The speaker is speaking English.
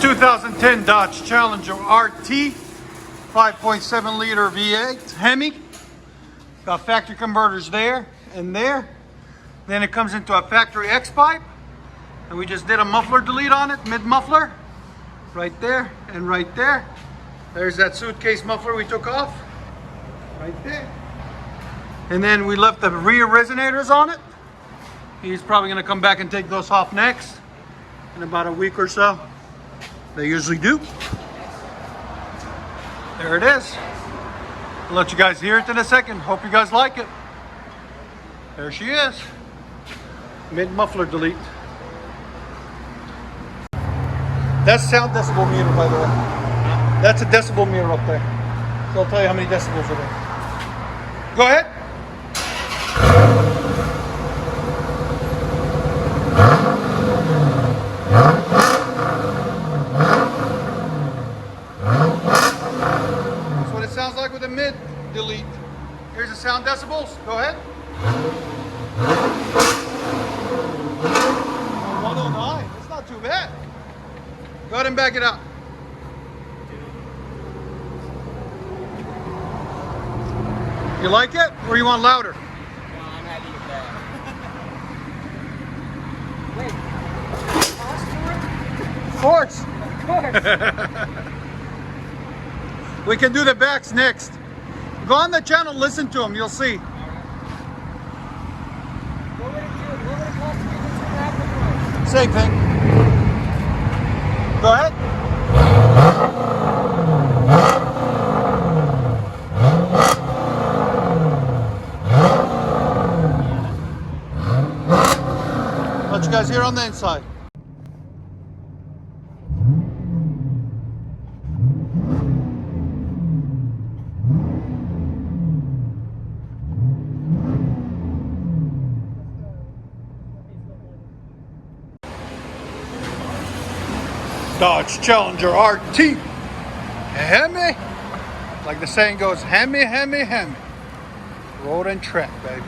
2010 Dodge Challenger RT, 5.7 liter V8 HEMI. Got factory converters there and there. Then it comes into a factory X pipe, and we just did a muffler delete on it, mid muffler, right there and right there. There's that suitcase muffler we took off, right there. And then we left the rear resonators on it. He's probably gonna come back and take those off next in about a week or so. They usually do. There it is. I'll let you guys hear it in a second. Hope you guys like it. There she is. Mid muffler delete. That's sound decibel meter, by the way. That's a decibel meter up there. So I'll tell you how many decibels it is. Go ahead. That's what it sounds like with a mid delete. Here's the sound decibels. Go ahead. 109. It's not too bad. Go ahead and back it up. You like it, or you want louder? No, I'm happy with that. Wait, Of course. We can do the backs next. Go on the channel, listen to them, you'll see. What would it cost to get this back? Same thing. Go ahead. Let you guys hear on the inside. Dodge Challenger RT. HEMI. Like the saying goes, HEMI, HEMI, HEMI. Road and track, baby.